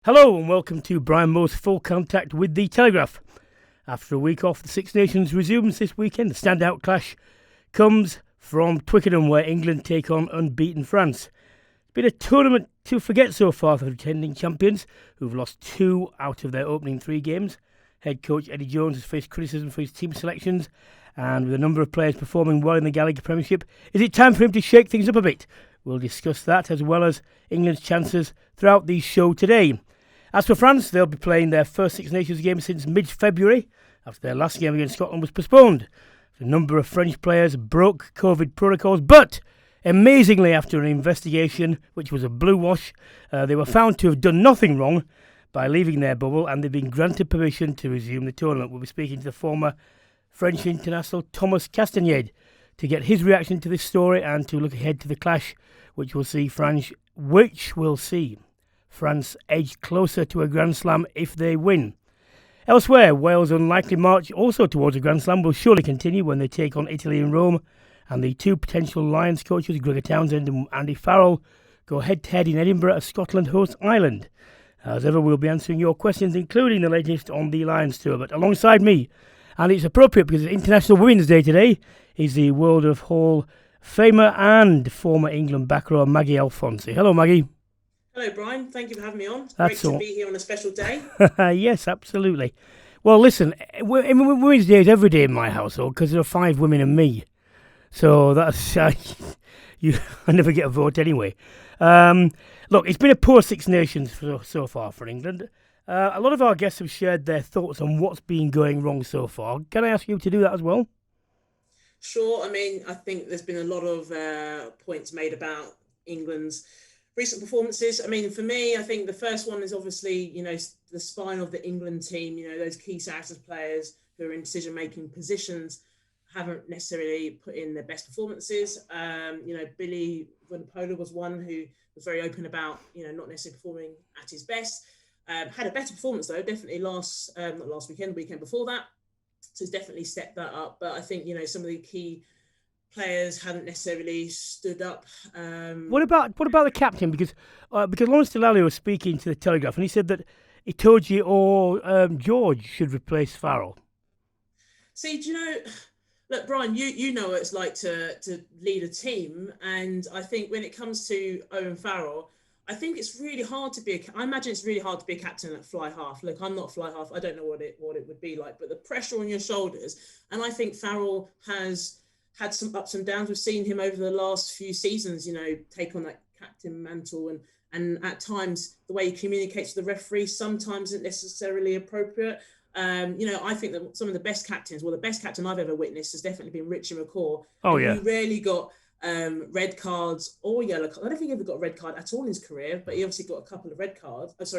Hello and welcome to Brian Moore's Full Contact with the Telegraph. After a week off, the Six Nations resumes this weekend. The standout clash comes from Twickenham, where England take on unbeaten France. It's been a tournament to forget so far for the defending champions, who've lost 2 out of their opening 3 games. Head coach Eddie Jones has faced criticism for his team selections, and with a number of players performing well in the Gallagher Premiership, is it time for him to shake things up a bit? We'll discuss that as well as England's chances throughout the show today. As for France, they'll be playing their first Six Nations game since mid-February, after their last game against Scotland was postponed. A number of French players broke COVID protocols, but amazingly, after an investigation, which was a blue wash, they were found to have done nothing wrong by leaving their bubble, and they've been granted permission to resume the tournament. We'll be speaking to the former French international Thomas Castaignède to get his reaction to this story and to look ahead to the clash, which will see France edge closer to a Grand Slam if they win. Elsewhere, Wales' unlikely march also towards a Grand Slam will surely continue when they take on Italy in Rome, and the 2 potential Lions coaches, Gregor Townsend and Andy Farrell, go head-to-head in Edinburgh as Scotland hosts Ireland. As ever, we'll be answering your questions, including the latest on the Lions tour. But alongside me, and it's appropriate because it's International Women's Day today, is the World of Hall famer and former England back row Maggie Alphonsi. Hello, Maggie. Hello, Brian. Thank you for having me on. That's Great to be here on a special day. Yes, absolutely. Well, listen, Women's Day is every day in my household because there are 5 women and me. So that's I never get a vote anyway. Look, it's been a poor Six Nations so far for England. A lot of our guests have shared their thoughts on what's been going wrong so far. Can I ask you to do that as well? Sure. I think there's been a lot of points made about England's recent performances. For me, I think the first one is obviously, the spine of the England team, those key Saracens players who are in decision-making positions haven't necessarily put in their best performances. Billy Vunipola was one who was very open about, not necessarily performing at his best. Had a better performance though, definitely not last weekend, the weekend before that. So he's definitely stepped that up. But I think, some of the key players hadn't necessarily stood up. What about the captain? Because Lawrence Delalio was speaking to the Telegraph, and he said that Itoje or George should replace Farrell. See, look, Brian, you know what it's like to lead a team, and I think when it comes to Owen Farrell, I think it's really hard to be I imagine it's really hard to be a captain at fly half. Look, I'm not fly half. I don't know what it would be like, but the pressure on your shoulders, and I think Farrell has had some ups and downs. We've seen him over the last few seasons, take on that captain mantle, and at times the way he communicates with the referee sometimes isn't necessarily appropriate. I think that some of the best captains, the best captain I've ever witnessed has definitely been Richie McCaw. Oh, yeah. He rarely got red cards or yellow cards. I don't think he ever got a red card at all in his career, but he obviously got a couple of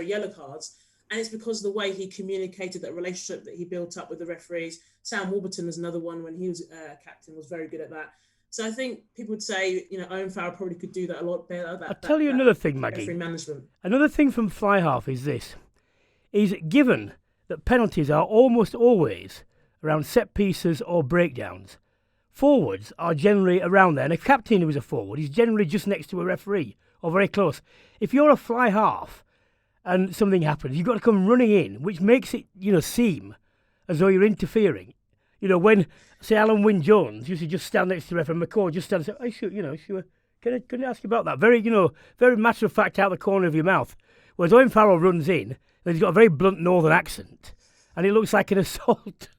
yellow cards. And it's because of the way he communicated, that relationship that he built up with the referees. Sam Warburton was another one when he was captain, was very good at that. So I think people would say, Owen Farrell probably could do that a lot better. I'll tell you another thing, Maggie. Referee management. Another thing from fly half is this. Is given that penalties are almost always around set pieces or breakdowns, forwards are generally around there. And a captain who is a forward is generally just next to a referee or very close. If you're a fly half and something happens, you've got to come running in, which makes it, seem as though you're interfering. When, say, Alan Wynne-Jones used to just stand next to the referee, and McCaw just stand and say, sure. Can I ask you about that? Very, very matter of fact out the corner of your mouth. Whereas Owen Farrell runs in, and he's got a very blunt northern accent, and it looks like an assault.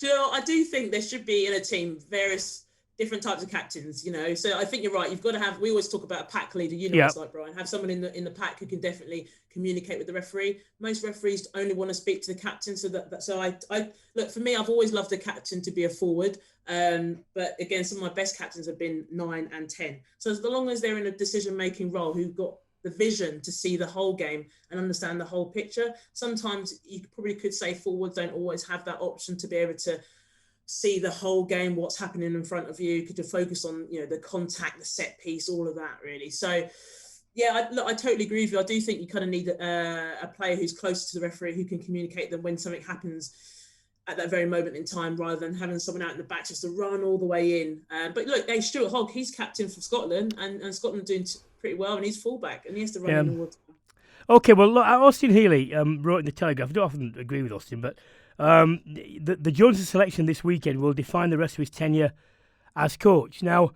I do think there should be in a team various different types of captains, So I think you're right. You've got to have. We always talk about a pack leader. It's like, Brian. Have someone in the pack who can definitely communicate with the referee. Most referees only want to speak to the captain. So I look, for me, I've always loved a captain to be a forward. But again, some of my best captains have been 9 and 10. So as long as they're in a decision-making role, who've got the vision to see the whole game and understand the whole picture. Sometimes you probably could say forwards don't always have that option to be able to see the whole game, what's happening in front of you, could focus on, the contact, the set piece, all of that really. So yeah, I totally agree with you. I do think you kind of need a player who's closer to the referee, who can communicate them when something happens at that very moment in time, rather than having someone out in the back just to run all the way in. But look, Stuart Hogg, he's captain for Scotland, and Scotland doing pretty well, and he's fullback, and he has to run in all the time. Okay, well, look, Austin Healy wrote in the Telegraph. I don't often agree with Austin, but the Jones selection this weekend will define the rest of his tenure as coach. Now,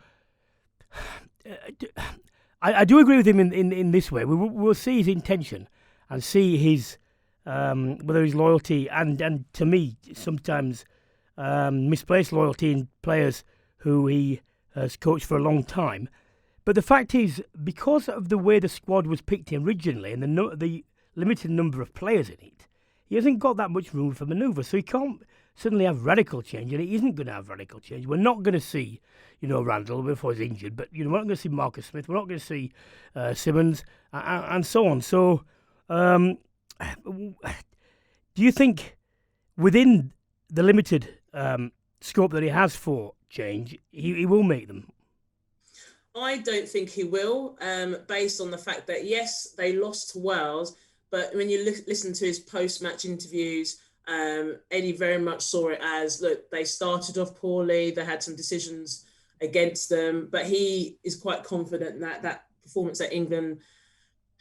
I do agree with him in this way. We'll see his intention and see his whether his loyalty and to me sometimes misplaced loyalty in players who he has coached for a long time. But the fact is, because of the way the squad was picked originally and the limited number of players in it, he hasn't got that much room for manoeuvre. So he can't suddenly have radical change, and he isn't going to have radical change. We're not going to see, Randall before he's injured, but we're not going to see Marcus Smith. We're not going to see Simmons and so on. So, do you think within the limited scope that he has for change, he will make them? I don't think he will, based on the fact that, yes, they lost to Wales, but when you listen to his post-match interviews, Eddie very much saw it as, look, they started off poorly, they had some decisions against them, but he is quite confident that that performance that England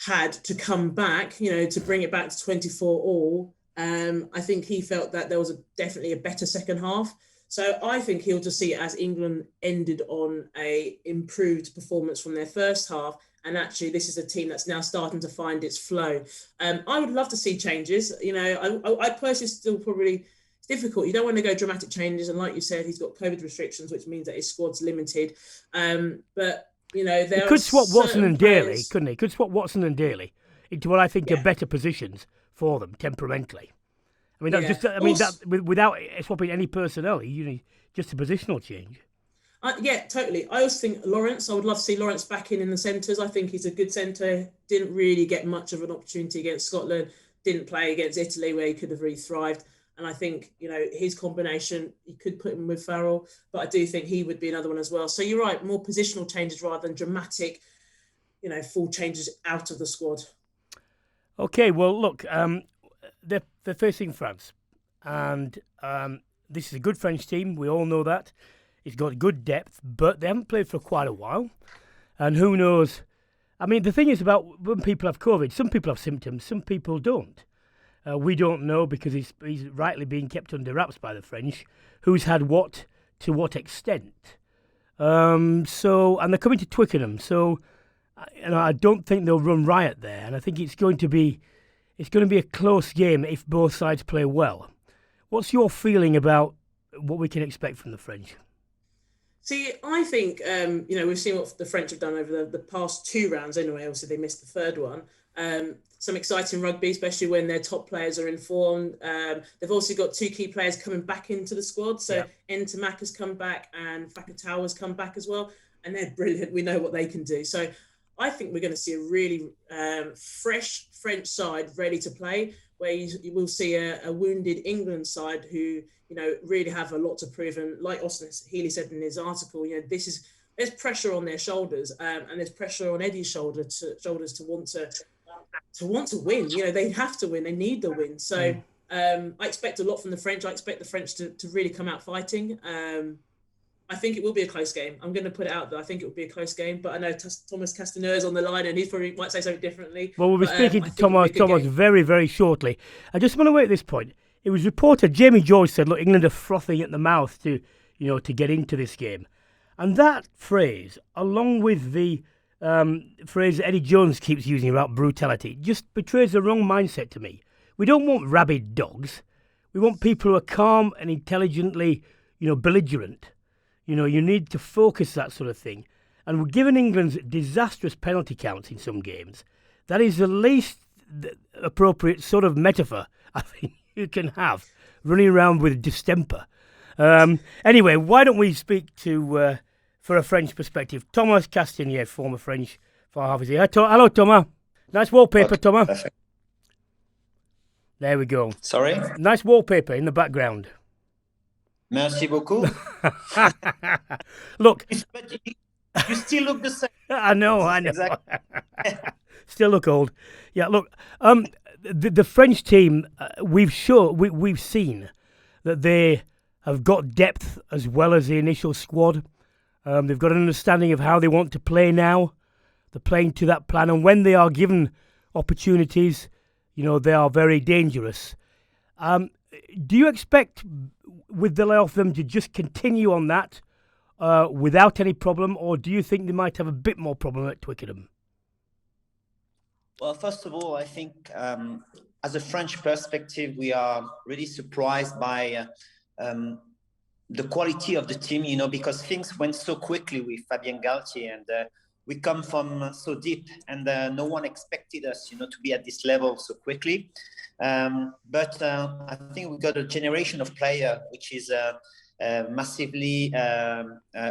had to come back, to bring it back to 24-all, I think he felt that there was definitely a better second half. So I think he'll just see it as England ended on a improved performance from their first half. And actually, this is a team that's now starting to find its flow. I would love to see changes. I personally still probably, it's difficult. You don't want to go dramatic changes. And like you said, he's got COVID restrictions, which means that his squad's limited. But, there he could swap Watson and Daly, couldn't he? Could swap Watson and Daly into what I think are better positions for them temperamentally. I mean, without swapping any personnel, just a positional change. Yeah, totally. I also think Lawrence, I would love to see Lawrence back in the centres. I think he's a good centre. Didn't really get much of an opportunity against Scotland. Didn't play against Italy where he could have really thrived. And I think, his combination, you could put him with Farrell, but I do think he would be another one as well. So you're right, more positional changes rather than dramatic, full changes out of the squad. Okay, well, look, they're facing France. And this is a good French team. We all know that. It's got good depth, but they haven't played for quite a while. And who knows? I mean, the thing is about when people have COVID, some people have symptoms, some people don't. We don't know because he's rightly being kept under wraps by the French, who's had what, to what extent. And they're coming to Twickenham, so I don't think they'll run riot there. And I think it's going to be a close game if both sides play well. What's your feeling about what we can expect from the French? See, I think, we've seen what the French have done over the past two rounds anyway. Obviously, they missed the third one. Some exciting rugby, especially when their top players are informed. They've also got two key players coming back into the squad. So Ntamak has come back and Fakatawa has come back as well. And they're brilliant. We know what they can do. So I think we're going to see a really fresh French side ready to play, where you will see a wounded England side who, really have a lot to prove. And like Austin Healy said in his article, there's pressure on their shoulders, and there's pressure on Eddie's shoulders to want to win. They have to win. They need the win. So I expect a lot from the French. I expect the French to really come out fighting. I think it will be a close game. I'm going to put it out there. I think it will be a close game, but I know Thomas Castaignède is on the line and he probably might say something differently. Well, we'll be speaking to Thomas very, very shortly. I just want to wait at this point. It was reported, Jamie George said, look, England are frothing at the mouth to get into this game. And that phrase, along with the phrase that Eddie Jones keeps using about brutality, just betrays the wrong mindset to me. We don't want rabid dogs. We want people who are calm and intelligently, belligerent. You need to focus that sort of thing. And given England's disastrous penalty counts in some games, that is the least appropriate sort of metaphor I think you can have, running around with distemper. Anyway, why don't we speak to, for a French perspective, Thomas Castaignède, former French far half. Hello, Thomas. Nice wallpaper, Thomas. Perfect. There we go. Sorry? Nice wallpaper in the background. Merci beaucoup. Look. But you still look the same. I know. Exactly. Still look old. Yeah, look, the French team, we've seen that they have got depth as well as the initial squad. They've got an understanding of how they want to play now. They're playing to that plan. And when they are given opportunities, they are very dangerous. Do you expect, with the layoff, them to just continue on that without any problem, or do you think they might have a bit more problem at Twickenham? Well, first of all, I think as a French perspective, we are really surprised by the quality of the team, because things went so quickly with Fabien Galtier, and we come from so deep, and no one expected us, to be at this level so quickly. But I think we got a generation of player which is massively,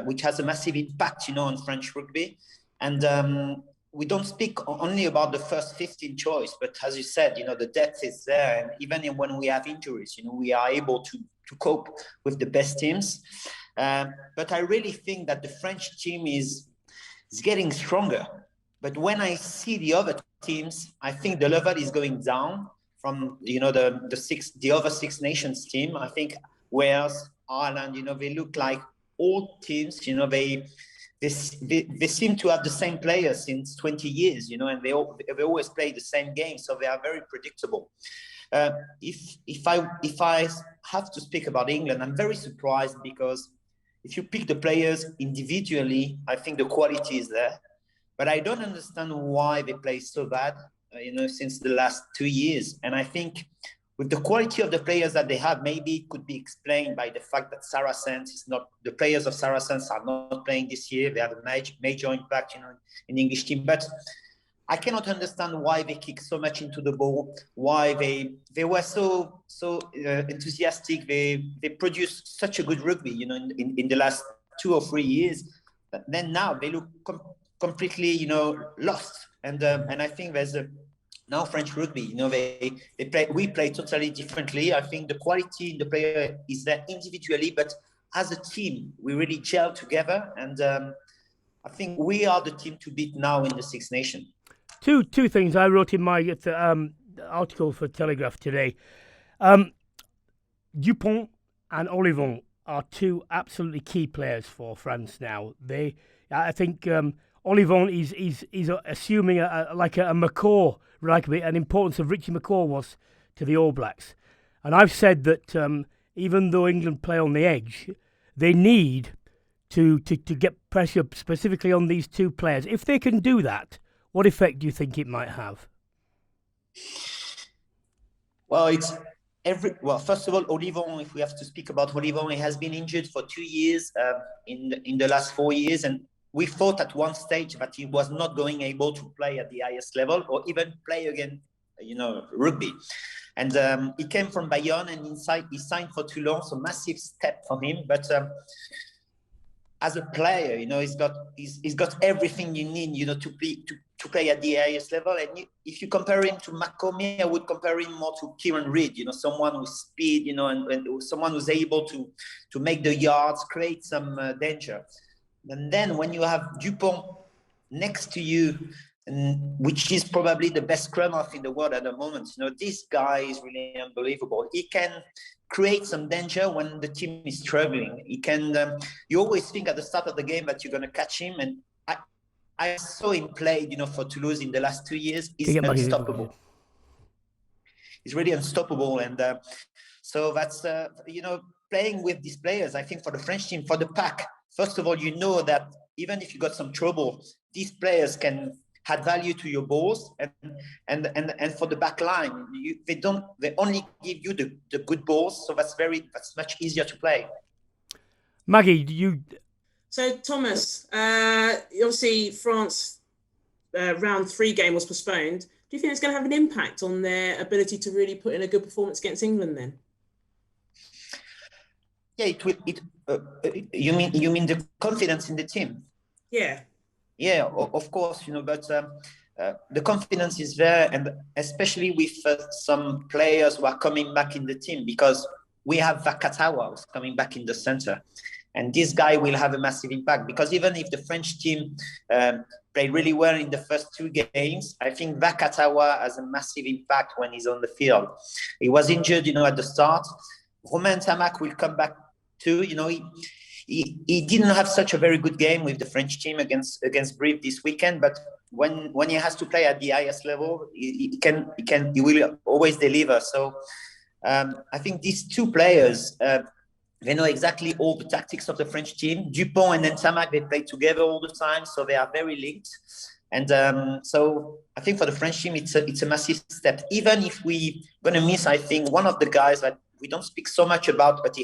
which has a massive impact, on French rugby, and we don't speak only about the first 15 choice, but as you said, the depth is there, and even when we have injuries, we are able to cope with the best teams. But I really think that the French team is getting stronger. But when I see the other teams, I think the level is going down from the other Six Nations team. I think Wales, Ireland, they look like old teams. They seem to have the same players since 20 years, and they always play the same game, so they are very predictable. If I have to speak about England, I'm very surprised, because if you pick the players individually, I think the quality is there, but I don't understand why they play so bad, since the last 2 years. And I think with the quality of the players that they have, maybe it could be explained by the fact that the players of Saracens are not playing this year. They have a major impact, in the English team. But I cannot understand why they kick so much into the ball, why they were so enthusiastic. They produced such a good rugby, in the last 2 or 3 years. But then now they look completely, lost. And I think there's now French rugby, we play totally differently. I think the quality in the player is there individually, but as a team, we really gel together. And I think we are the team to beat now in the Six Nations. Two things I wrote in my article for Telegraph today. Dupont and Olivon are two absolutely key players for France now. I think Olivon is assuming like a McCaw rugby, an importance of Richie McCaw was to the All Blacks. And I've said that even though England play on the edge, they need to get pressure specifically on these two players. If they can do that, what effect do you think it might have? Well, first of all, Olivon, if we have to speak about Olivon, he has been injured for 2 years in the last 4 years, and we thought at one stage that he was not going able to play at the highest level or even play again, rugby. And he came from Bayonne, and he signed for Toulon, so massive step for him. But as a player, he's got everything you need, to play at the highest level. And if you compare him to McCormick, I would compare him more to Kieran Reid, someone with speed, and someone who's able to make the yards, create some danger. And then when you have Dupont next to you, which is probably the best scrum half in the world at the moment, this guy is really unbelievable. He can create some danger when the team is struggling. He can. You always think at the start of the game that you're going to catch him, and I saw him play, for Toulouse in the last 2 years. He's unstoppable. He's really unstoppable, and so that's playing with these players. I think for the French team, for the pack. First of all, that even if you got some trouble, these players can add value to your balls, and for the back line, they only give you the good balls, so that's much easier to play. Maggie, So Thomas, obviously France round 3 game was postponed. Do you think it's going to have an impact on their ability to really put in a good performance against England then? Yeah, it will. You mean the confidence in the team? Yeah. Yeah, of course, but the confidence is there, and especially with some players who are coming back in the team, because we have Vakatawa who's coming back in the center, and this guy will have a massive impact, because even if the French team played really well in the first 2 games, I think Vakatawa has a massive impact when he's on the field. He was injured, at the start. Romain Tamac will come back too. he didn't have such a very good game with the French team against Brive this weekend, but when he has to play at the highest level, he will always deliver. So I think these two players, they know exactly all the tactics of the French team. Dupont and Ntamak, they play together all the time, so they are very linked. And so I think for the French team, it's a massive step. Even if we're going to miss, I think, one of the guys that we don't speak so much about, but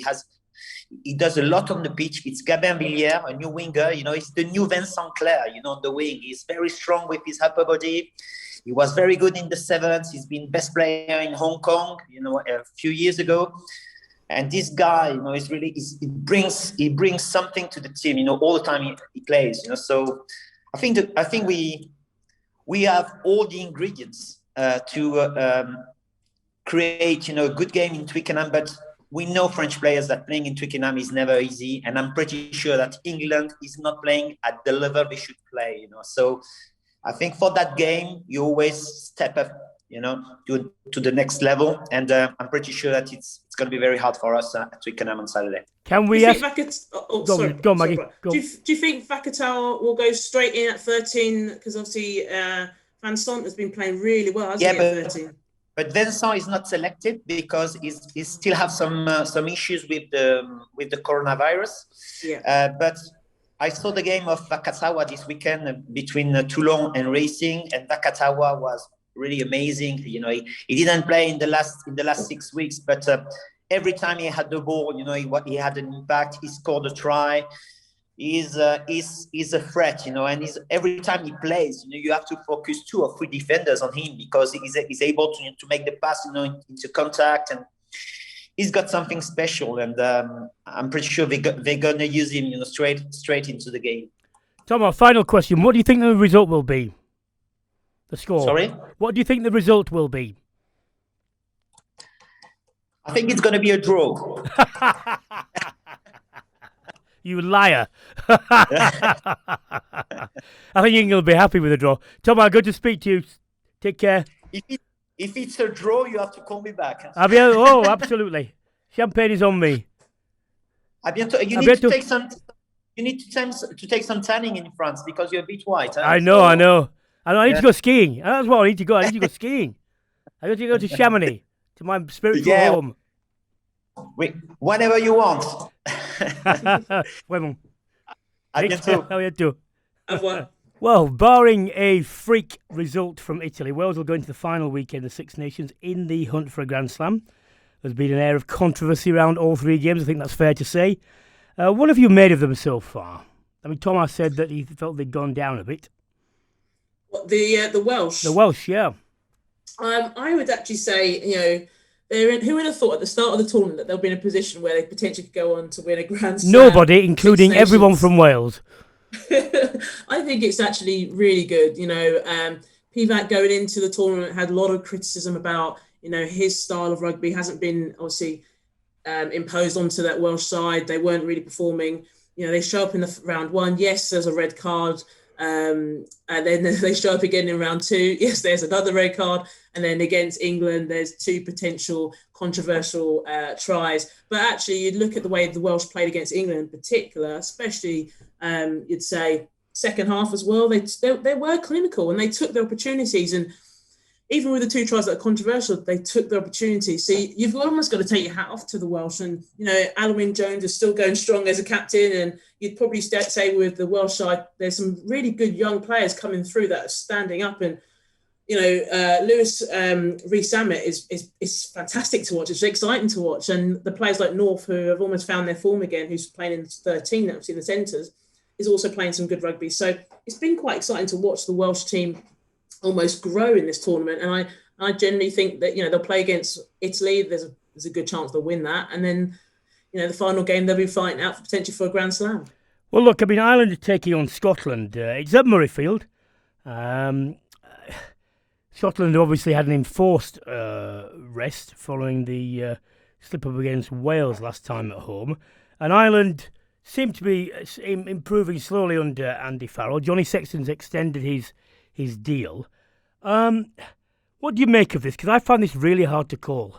he does a lot on the pitch. It's Gabin Villiers, a new winger. He's the new Vincent Clerc, on the wing. He's very strong with his upper body. He was very good in the sevens. He's been best player in Hong Kong, a few years ago. And this guy, he brings something to the team, all the time he plays, So I think we have all the ingredients to create, a good game in Twickenham, but we know French players that playing in Twickenham is never easy, and I'm pretty sure that England is not playing at the level they should play. So I think for that game, you always step up, to the next level, and I'm pretty sure that it's going to be very hard for us at Twickenham on Saturday. Can we ask? Go on, Maggie. Go. Do you think Vacatal will go straight in at 13? Because obviously Van Sant has been playing really well, hasn't he? At 13. But Vincent is not selected because he still have some issues with the coronavirus. Yeah. But I saw the game of Vakatawa this weekend between Toulon and Racing, and Vakatawa was really amazing. He didn't play in the last 6 weeks, but every time he had the ball, he had an impact. He scored a try. He's a threat, and every time he plays, you have to focus 2 or 3 defenders on him because he's able to make the pass, into contact, and he's got something special. And I'm pretty sure they're gonna use him, straight into the game. Tom, our final question: what do you think the result will be? The score. Sorry? What do you think the result will be? I think it's gonna be a draw. You liar. I think England will be happy with a draw. Tom, good to speak to you. Take care. If it's a draw, you have to call me back. Oh, absolutely. Champagne is on me. You need to take some tanning in France because you're a bit white. Huh? I know. I need to go skiing. That's what I need to go. I need to go skiing. I need to go to Chamonix, to my spiritual home. Whenever you want. Bueno. A bientôt. Well, barring a freak result from Italy, Wales will go into the final weekend of Six Nations in the hunt for a Grand Slam. There's been an air of controversy around all 3 games. I think that's fair to say. What have you made of them so far? I mean, Thomas said that he felt they'd gone down a bit. What, the Welsh? The Welsh, yeah. I would actually say, who would have thought at the start of the tournament that they'll be in a position where they potentially could go on to win a Grand Slam? Nobody, including everyone from Wales. I think it's actually really good. Pivac going into the tournament had a lot of criticism about, his style of rugby hasn't been obviously imposed onto that Welsh side. They weren't really performing. They show up in the round 1. Yes, there's a red card. And then they show up again in round 2. Yes, there's another red card. And then against England, there's 2 potential controversial tries. But actually, you'd look at the way the Welsh played against England in particular, especially, you'd say, second half as well. They were clinical and they took their opportunities. And even with the 2 tries that are controversial, they took their opportunities. So you've almost got to take your hat off to the Welsh. And, Alwyn Jones is still going strong as a captain. And you'd probably say with the Welsh side, there's some really good young players coming through that are standing up. And, Lewis Rees-Zammit is fantastic to watch. It's exciting to watch. And the players like North, who have almost found their form again, who's playing in 13 now, in the centres, is also playing some good rugby. So it's been quite exciting to watch the Welsh team almost grow in this tournament. And I generally think that, they'll play against Italy. There's a good chance they'll win that. And then, the final game, they'll be fighting out potentially for a Grand Slam. Well, look, Ireland are taking on Scotland. It's at Murrayfield. Scotland obviously had an enforced rest following the slip-up against Wales last time at home. And Ireland seem to be improving slowly under Andy Farrell. Johnny Sexton's extended his deal. What do you make of this? Because I find this really hard to call.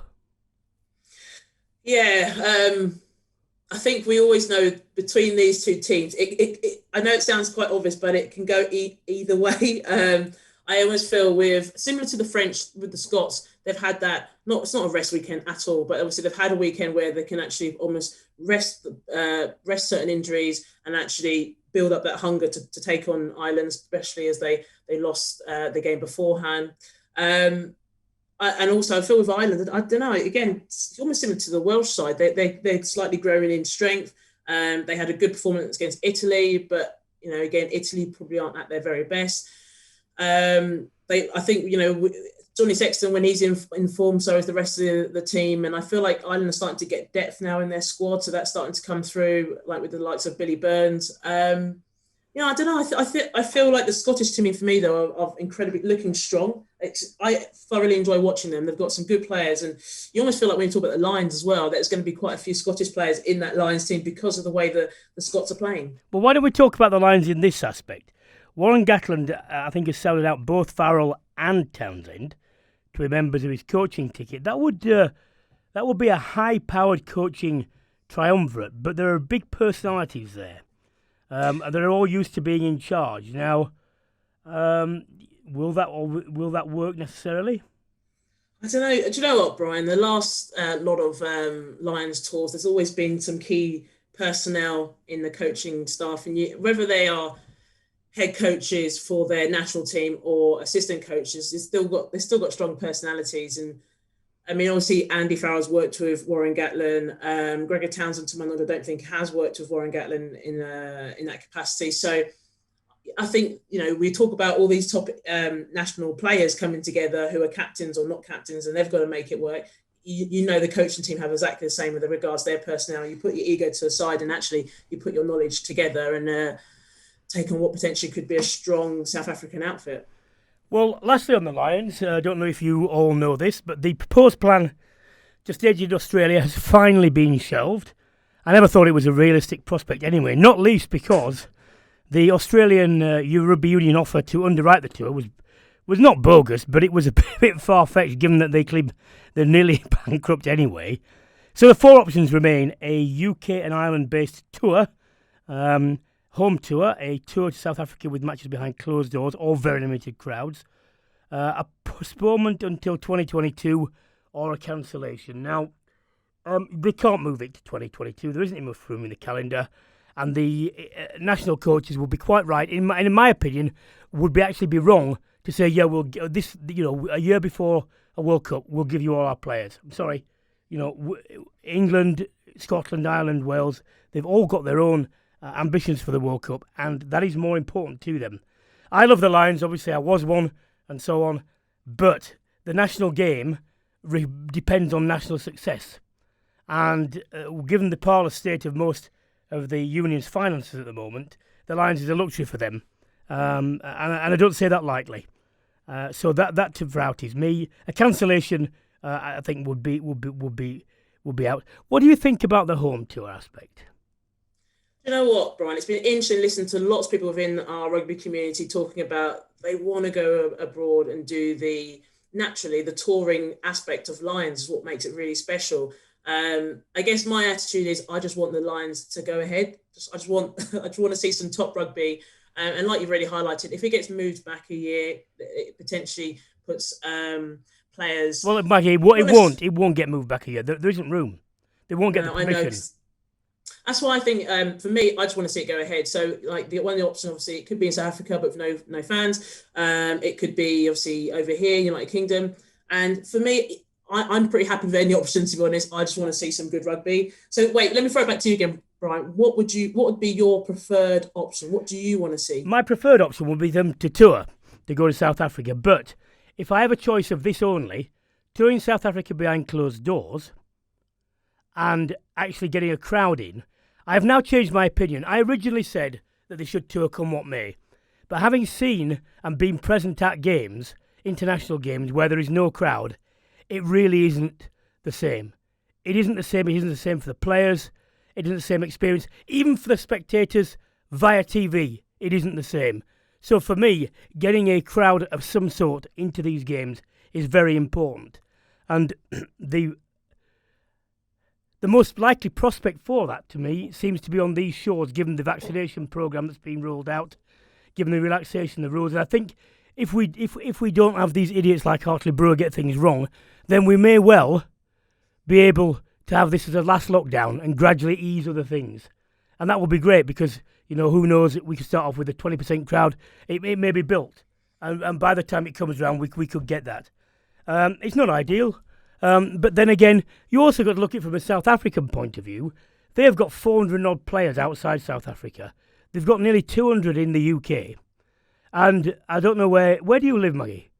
Yeah, I think we always know between these two teams, I know it sounds quite obvious, but it can go either way. I always feel similar to the French with the Scots, they've had that, it's not a rest weekend at all, but obviously they've had a weekend where they can actually almost rest certain injuries and actually build up that hunger to take on Ireland, especially as they lost the game beforehand. And also I feel with Ireland, I don't know, again, it's almost similar to the Welsh side. They're slightly growing in strength. They had a good performance against Italy, but, again, Italy probably aren't at their very best. I think, Johnny Sexton, when he's in form, so is the rest of the team. And I feel like Ireland are starting to get depth now in their squad. So that's starting to come through, like with the likes of Billy Burns. I don't know. I feel like the Scottish team, for me, though, are incredibly looking strong. I thoroughly enjoy watching them. They've got some good players. And you almost feel like when you talk about the Lions as well, there's going to be quite a few Scottish players in that Lions team because of the way the Scots are playing. Well, why don't we talk about the Lions in this aspect? Warren Gatland, I think, has sounded out both Farrell and Townsend to be members of his coaching ticket. That would be a high-powered coaching triumvirate, but there are big personalities there. They're all used to being in charge. Now, will that work necessarily? I don't know. Do you know what, Brian? The last lot of Lions tours, there's always been some key personnel in the coaching staff, and whether they are head coaches for their national team or assistant coaches, they've still got strong personalities. And I mean, obviously, Andy Farrell's worked with Warren Gatland. Gregor Townsend, to my knowledge, I don't think has worked with Warren Gatland in that capacity. So I think, we talk about all these top national players coming together who are captains or not captains, and they've got to make it work. The coaching team have exactly the same with regards to their personnel. You put your ego to the side and actually you put your knowledge together and take on what potentially could be a strong South African outfit. Well, lastly on the Lions, I don't know if you all know this, but the proposed plan to stage in Australia has finally been shelved. I never thought it was a realistic prospect anyway, not least because the Australian Rugby Union offer to underwrite the tour was not bogus, but it was a bit far-fetched given that they claim they're nearly bankrupt anyway. So the four options remain: a UK and Ireland-based tour, home tour, a tour to South Africa with matches behind closed doors or very limited crowds, a postponement until 2022, or a cancellation. Now, they can't move it to 2022. There isn't enough room in the calendar, and the national coaches will be quite right. In my opinion, would actually be wrong to say, yeah, we'll this, a year before a World Cup, we'll give you all our players. I'm sorry, England, Scotland, Ireland, Wales, they've all got their own ambitions for the World Cup, and that is more important to them. I love the Lions, obviously I was one, and so on, but the national game depends on national success, and given the parlous state of most of the union's finances at the moment, the Lions is a luxury for them, and I don't say that lightly. So that to varieties me, a cancellation I think would be out. What do you think about the home tour aspect? You know what, Brian? It's been interesting listening to lots of people within our rugby community talking about they want to go abroad and do the touring aspect of Lions is what makes it really special. I guess my attitude is I just want the Lions to go ahead. I just want to see some top rugby. And like you've already highlighted, if it gets moved back a year, it potentially puts players. Well, Maggie, it won't get moved back a year. There isn't room. They won't get the permission. I know. That's why I think, for me, I just want to see it go ahead. So, like, one of the options, obviously, it could be in South Africa, but with no fans. It could be, obviously, over here, United Kingdom. And for me, I'm pretty happy with any option, to be honest. I just want to see some good rugby. So, wait, let me throw it back to you again, Brian. What would be your preferred option? What do you want to see? My preferred option would be them to tour, to go to South Africa. But if I have a choice of this only, touring South Africa behind closed doors and actually getting a crowd in, I have now changed my opinion. I originally said that they should tour come what may. But having seen and been present at games, international games, where there is no crowd, it really isn't the same. It isn't the same. It isn't the same for the players. It isn't the same experience. Even for the spectators via TV, it isn't the same. So for me, getting a crowd of some sort into these games is very important. And the the most likely prospect for that, to me, seems to be on these shores, given the vaccination programme that's been rolled out, given the relaxation of the rules. And I think if we don't have these idiots like Hartley Brewer get things wrong, then we may well be able to have this as a last lockdown and gradually ease other things. And that would be great because, who knows, we could start off with a 20% crowd. It may be built. And by the time it comes around, we could get that. It's not ideal. But then again, you also got to look at it from a South African point of view. They have got 400 odd players outside South Africa. They've got nearly 200 in the UK. And I don't know where do you live, Maggie?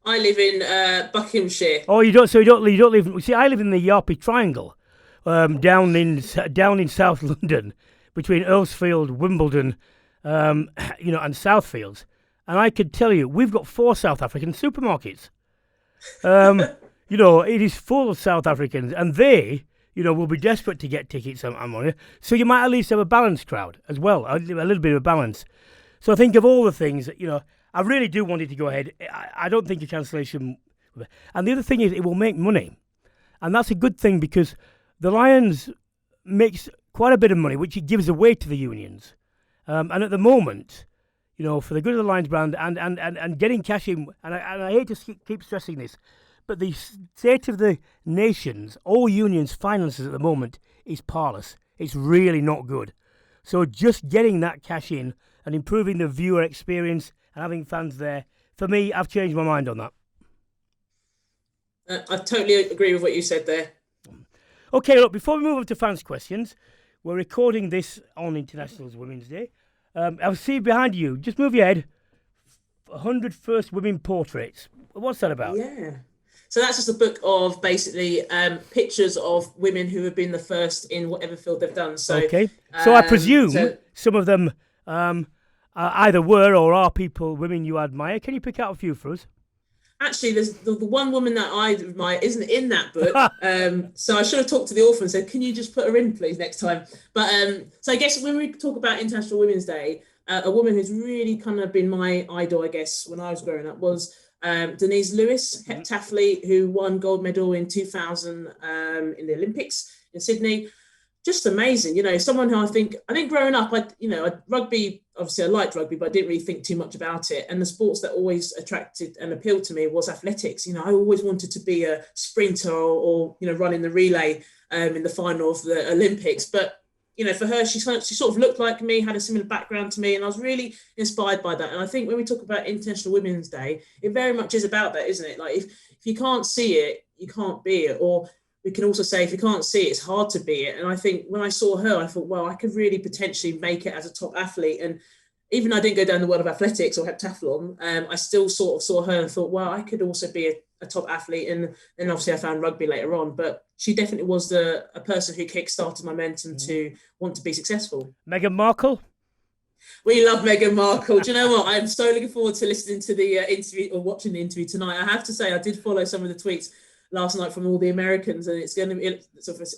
I live in Buckinghamshire. Oh, you don't live. See, I live in the Yarpy Triangle, down in South London, between Earlsfield, Wimbledon, and Southfields. And I could tell you, we've got 4 South African supermarkets. It is full of South Africans, and they, will be desperate to get tickets and money. So you might at least have a balanced crowd as well, a little bit of a balance. So I think of all the things, I really do want it to go ahead. I don't think a cancellation. And the other thing is, it will make money, and that's a good thing because the Lions makes quite a bit of money, which it gives away to the unions. And at the moment, for the good of the Lions brand and getting cash in, and I hate to keep stressing this, but the state of the nation's, all unions' finances at the moment is parlous. It's really not good. So just getting that cash in and improving the viewer experience and having fans there, for me, I've changed my mind on that. I totally agree with what you said there. Okay, look, before we move on to fans' questions, we're recording this on International Women's Day. I'll see behind you. Just move your head. 100 First Women Portraits. What's that about? Yeah. So that's just a book of basically pictures of women who have been the first in whatever field they've done. So, okay. So I presume some of them either were or are women you admire. Can you pick out a few for us? Actually, there's the one woman that I admire isn't in that book. So I should have talked to the author and said, can you just put her in, please, next time? But so I guess when we talk about International Women's Day, a woman who's really kind of been my idol, I guess, when I was growing up was Denise Lewis, heptathlete, who won gold medal in 2000 in the Olympics in Sydney. Just amazing, someone who I think growing up, rugby, obviously I liked rugby, but I didn't really think too much about it. And the sports that always attracted and appealed to me was athletics. I always wanted to be a sprinter or running the relay in the final of the Olympics. But, for her, she sort of looked like me, had a similar background to me, and I was really inspired by that. And I think when we talk about International Women's Day, it very much is about that, isn't it? Like if you can't see it, you can't be it. Or we can also say if you can't see it, it's hard to be it. And I think when I saw her, I thought, well, I could really potentially make it as a top athlete. And even though I didn't go down the world of athletics or heptathlon, I still sort of saw her and thought, well, I could also be a top athlete. And then obviously I found rugby later on. But she definitely was a person who kick-started my momentum to want to be successful. Meghan Markle? We love Meghan Markle. Do you know what? I'm so looking forward to listening to the interview or watching the interview tonight. I have to say, I did follow some of the tweets last night from all the Americans, and it's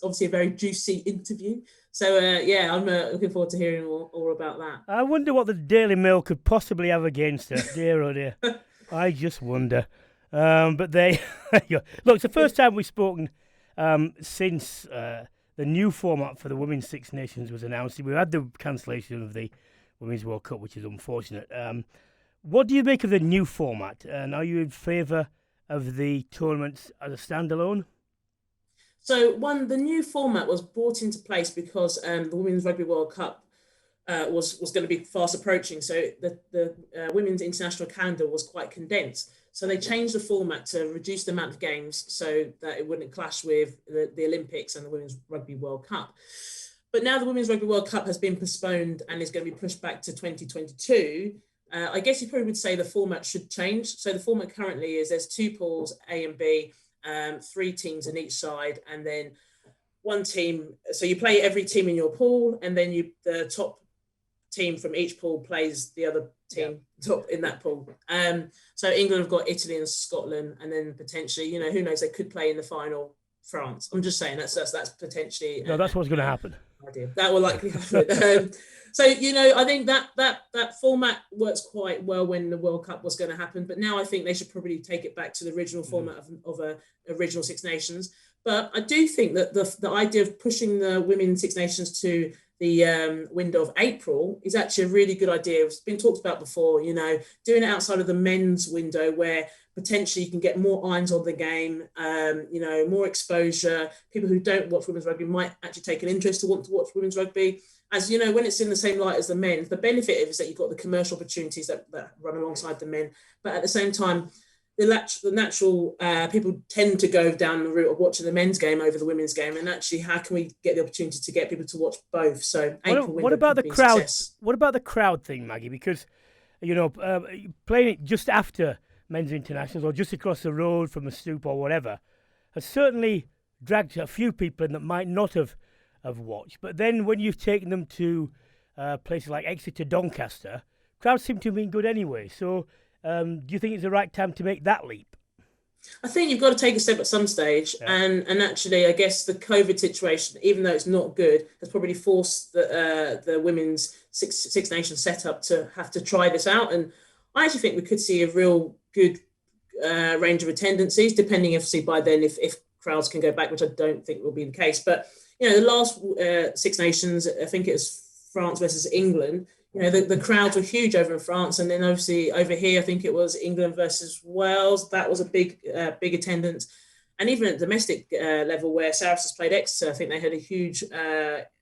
obviously a very juicy interview. So I'm looking forward to hearing all about that. I wonder what the Daily Mail could possibly have against her. Dear oh dear. I just wonder. But they look, it's the first time we've spoken since the new format for the Women's Six Nations was announced. We had the cancellation of the Women's World Cup, which is unfortunate. What do you make of the new format? And are you in favour of the tournaments as a standalone? So the new format was brought into place because the Women's Rugby World Cup was going to be fast approaching. So the Women's International calendar was quite condensed. So they changed the format to reduce the amount of games so that it wouldn't clash with the Olympics and the Women's Rugby World Cup. But now the Women's Rugby World Cup has been postponed and is going to be pushed back to 2022. I guess you probably would say the format should change. So the format currently is there's 2 pools, A and B, 3 teams in each side, and then 1 team. So you play every team in your pool, and then the top team from each pool plays the other team top in that pool. So England have got Italy and Scotland, and then potentially, who knows, they could play in the final France. I'm just saying that's potentially. No, that's what's going to happen. Idea. That will likely happen. So, I think that format works quite well when the World Cup was going to happen. But now I think they should probably take it back to the original format of a original Six Nations. But I do think that the idea of pushing the Women's Six Nations to the window of April is actually a really good idea. It's been talked about before, you know, doing it outside of the men's window where potentially you can get more eyes on the game, you know, more exposure. People who don't watch women's rugby might actually take an interest to want to watch women's rugby. As you know, when it's in the same light as the men, the benefit is that you've got the commercial opportunities that run alongside the men. But at the same time, the natural people tend to go down the route of watching the men's game over the women's game, and actually, how can we get the opportunity to get people to watch both? So, what about the crowd? What about the crowd thing, Maggie? Because you know, playing it just after men's internationals or just across the road from a stoop or whatever has certainly dragged a few people in that might not have watched. But then when you've taken them to places like Exeter, Doncaster, crowds seem to have been good anyway. So. Do you think it's the right time to make that leap? I think you've got to take a step at some stage. Yeah. And actually, I guess the COVID situation, even though it's not good, has probably forced the women's Six Nations setup to have to try this out. And I actually think we could see a real good range of attendances, depending, obviously, by then if crowds can go back, which I don't think will be the case. But, you know, the last Six Nations, I think it was France versus England, you know, the crowds were huge over in France, and then obviously over here, I think it was England versus Wales. That was a big attendance, and even at domestic level, where Saracens played Exeter, I think they had a huge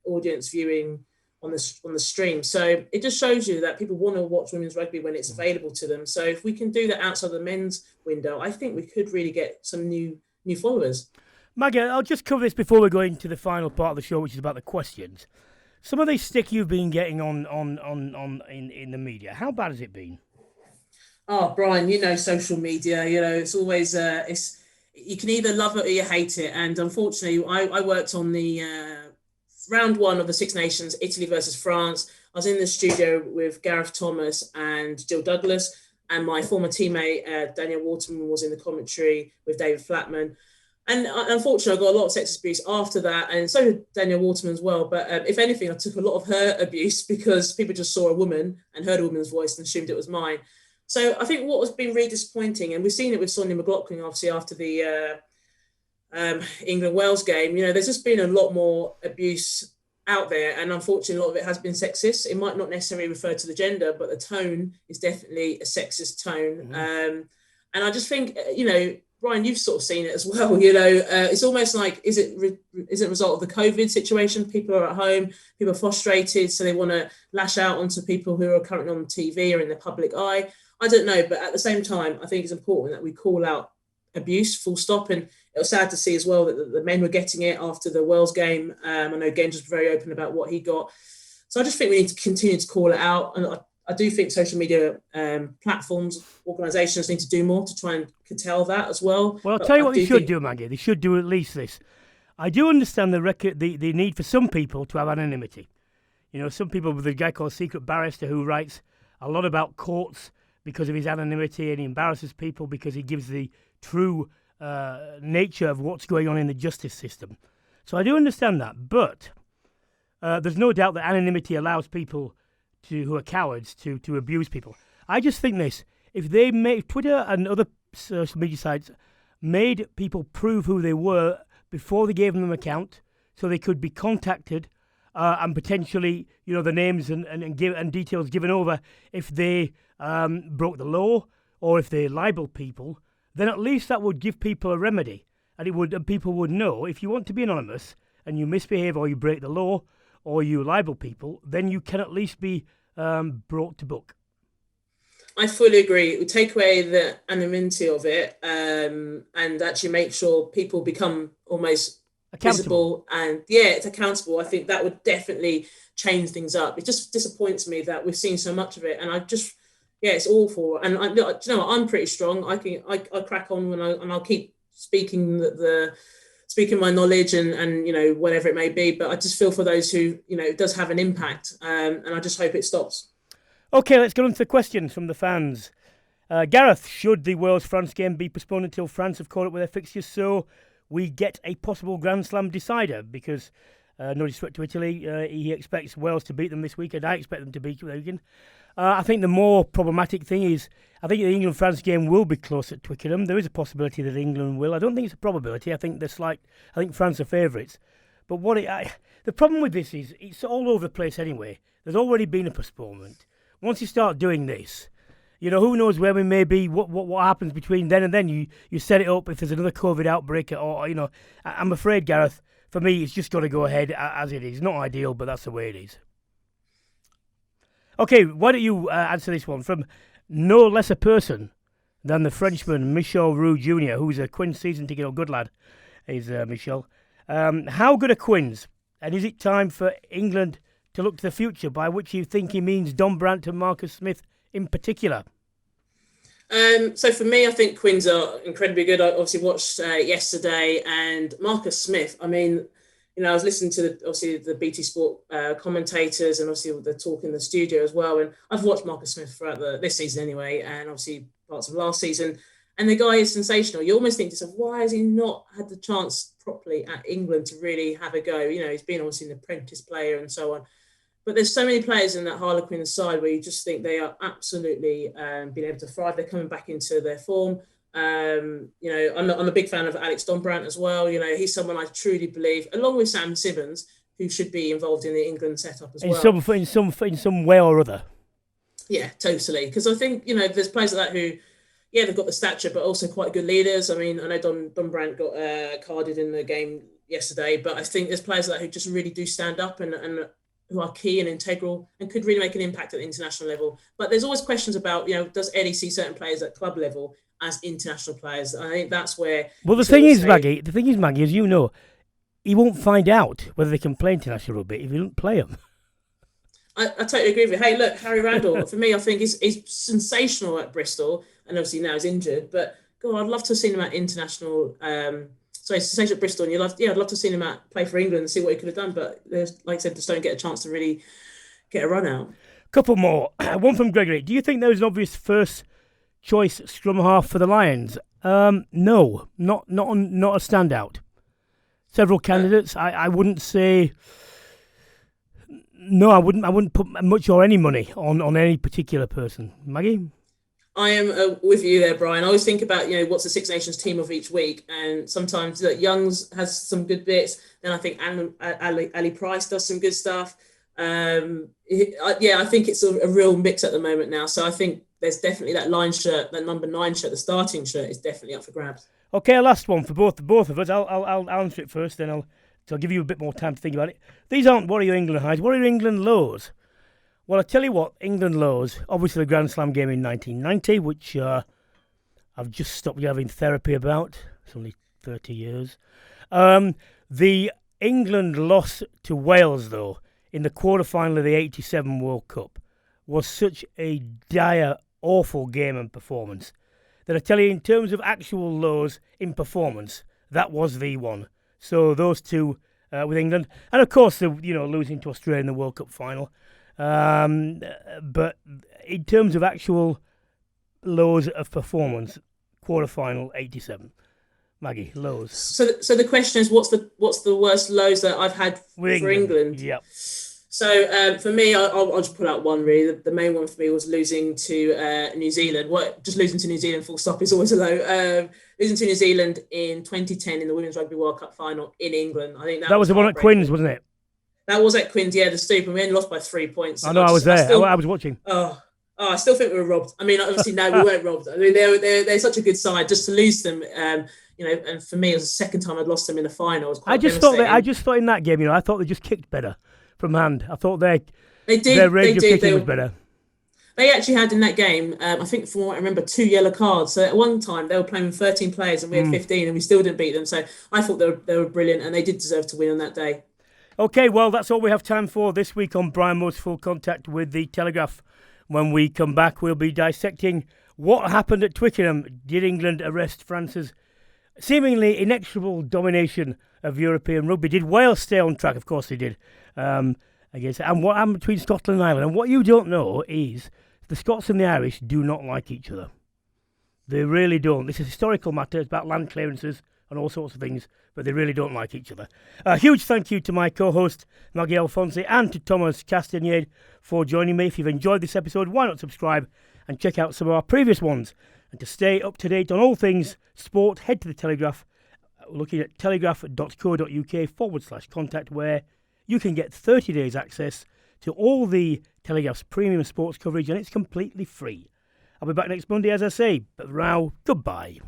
audience viewing on the stream. So it just shows you that people want to watch women's rugby when it's available to them. So if we can do that outside the men's window, I think we could really get some new followers. Maggie, I'll just cover this before we go into the final part of the show, which is about the questions. Some of the stick you've been getting on in the media, how bad has it been? Oh, Brian, you know, social media, you know, it's always, you can either love it or you hate it. And unfortunately, I worked on the round one of the Six Nations, Italy versus France. I was in the studio with Gareth Thomas and Jill Douglas, and my former teammate, Daniel Waterman, was in the commentary with David Flatman. And unfortunately, I got a lot of sexist abuse after that, and so did Daniel Waterman as well. But if anything, I took a lot of her abuse because people just saw a woman and heard a woman's voice and assumed it was mine. So I think what has been really disappointing, and we've seen it with Sonia McLaughlin, obviously, after the England-Wales game, you know, there's just been a lot more abuse out there. And unfortunately, a lot of it has been sexist. It might not necessarily refer to the gender, but the tone is definitely a sexist tone. Mm-hmm. And I just think, you know, Brian, you've sort of seen it as well. You know, it's almost like, is it a result of the COVID situation? People are at home, people are frustrated, so they want to lash out onto people who are currently on TV or in the public eye. I don't know, but at the same time, I think it's important that we call out abuse, full stop. And it was sad to see as well that the men were getting it after the Wales game. I know Genj was very open about what he got. So I just think we need to continue to call it out. And I do think social media platforms, organisations need to do more to try and curtail that as well. Well, I'll tell you what they should do, Maggie. They should do at least this. I do understand the need for some people to have anonymity. You know, some people, with a guy called Secret Barrister who writes a lot about courts because of his anonymity, and he embarrasses people because he gives the true nature of what's going on in the justice system. So I do understand that, but there's no doubt that anonymity allows people who are cowards to abuse people. I just think this: if they made Twitter and other social media sites made people prove who they were before they gave them an account, so they could be contacted and potentially, you know, the names and details given over if they broke the law or if they libel people, then at least that would give people a remedy, and people would know if you want to be anonymous and you misbehave or you break the law or you libel people, then you can at least be brought to book. I fully agree. It would take away the anonymity of it and actually make sure people become almost visible and, it's accountable. I think that would definitely change things up. It just disappoints me that we've seen so much of it, and I just, it's awful. And do you know what? I'm pretty strong. I crack on and I'll keep speaking speaking my knowledge and you know, whatever it may be, but I just feel for those who, you know, it does have an impact, and I just hope it stops. Okay, let's get on to the questions from the fans. Gareth, should the Wales-France game be postponed until France have caught up with their fixtures so we get a possible Grand Slam decider? Because no disrespect to Italy, he expects Wales to beat them this week, and I expect them to beat them again. I think the more problematic thing is, I think the England-France game will be close at Twickenham. There is a possibility that England will. I don't think it's a probability. I think France are favourites. But the problem with this is it's all over the place anyway. There's already been a postponement. Once you start doing this, who knows where we may be, what happens between then and then. You set it up if there's another COVID outbreak or I'm afraid, Gareth, for me, it's just got to go ahead as it is. Not ideal, but that's the way it is. Okay, why don't you answer this one from no less a person than the Frenchman Michel Roux Jr., who's a Quins season ticket, or good lad, is Michel. How good are Quins? And is it time for England to look to the future, by which you think he means Don Brandt and Marcus Smith in particular? So for me, I think Quins are incredibly good. I obviously watched yesterday, and Marcus Smith, I mean, I was listening to the BT Sport commentators, and obviously the talk in the studio as well. And I've watched Marcus Smith throughout this season anyway, and obviously parts of last season. And the guy is sensational. You almost think to yourself, why has he not had the chance properly at England to really have a go? He's been obviously an apprentice player and so on. But there's so many players in that Harlequin side where you just think they are absolutely being able to thrive. They're coming back into their form. I'm a big fan of Alex Don Brandt as well. He's someone I truly believe, along with Sam Simmons, who should be involved in the England setup as well. In some way or other. Yeah, totally. Because I think, there's players like that who, they've got the stature, but also quite good leaders. I mean, I know Don Brandt got carded in the game yesterday, but I think there's players like that who just really do stand up and who are key and integral and could really make an impact at the international level. But there's always questions about, does Eddie see certain players at club level as international players? I think that's where... Well, the thing is, Maggie, as you know, he won't find out whether they can play international rugby if he doesn't play them. I totally agree with you. Hey, look, Harry Randall, for me, I think he's sensational at Bristol, and obviously now he's injured. But, God, I'd love to have seen him at international... sensational at Bristol, and I'd love to have seen him play for England and see what he could have done. But, like I said, just don't get a chance to really get a run out. Couple more. One from Gregory. Do you think there was an obvious first choice scrum half for the Lions? No, not a standout. Several candidates. I wouldn't say... No, I wouldn't put much or any money on any particular person. Maggie? I am with you there, Brian. I always think about, what's the Six Nations team of each week, and sometimes Youngs has some good bits. Then I think Ali Price does some good stuff. I think it's a real mix at the moment now. So I think there's definitely that line shirt, that number 9 shirt, the starting shirt is definitely up for grabs. Okay, last one for both of us. I'll answer it first, then I'll give you a bit more time to think about it. These aren't what are your England highs, what are your England lows? Well, I tell you what, England lows, obviously the Grand Slam game in 1990, which I've just stopped having therapy about. It's only 30 years. The England loss to Wales, though, in the quarter-final of the 87 World Cup was such a dire, awful game and performance that I tell you, in terms of actual lows in performance, that was the one. So those two with England. And, of course, losing to Australia in the World Cup final. But in terms of actual lows of performance, quarter-final 87. Maggie, lows. So the question is, what's the worst lows that I've had for England? Yep. So for me, I'll just pull out one really. The main one for me was losing to New Zealand. Just losing to New Zealand full stop is always a low. Losing to New Zealand in 2010 in the Women's Rugby World Cup final in England. I think that was the one at Quins, wasn't it? That was at Quins, the Stoop, and we only lost by 3 points. I know, I was there. I was watching. Oh, I still think we were robbed. I mean, obviously, no, we weren't robbed. I mean, they're such a good side. Just to lose them, and for me, it was the second time I'd lost them in the final. It was quite devastating. I just thought in that game, I thought they just kicked better from hand. I thought their range of kicking was better. They actually had in that game, I think from what I remember, 2 yellow cards. So at one time they were playing with 13 players and we had 15 and we still didn't beat them. So I thought they were brilliant and they did deserve to win on that day. Okay, well, that's all we have time for this week on Brian Moore's Full Contact with the Telegraph. When we come back, we'll be dissecting what happened at Twickenham. Did England arrest France's seemingly inexorable domination of European rugby? Did Wales stay on track? Of course they did. I guess. And what happened between Scotland and Ireland? And what you don't know is the Scots and the Irish do not like each other. They really don't. This is a historical matter. It's about land clearances on all sorts of things, but they really don't like each other. A huge thank you to my co-host, Maggie Alphonsi, and to Thomas Castaignède for joining me. If you've enjoyed this episode, why not subscribe and check out some of our previous ones? And to stay up to date on all things sport, head to the Telegraph, looking at telegraph.co.uk/contact, where you can get 30 days access to all the Telegraph's premium sports coverage, and it's completely free. I'll be back next Monday, as I say, but for now, goodbye.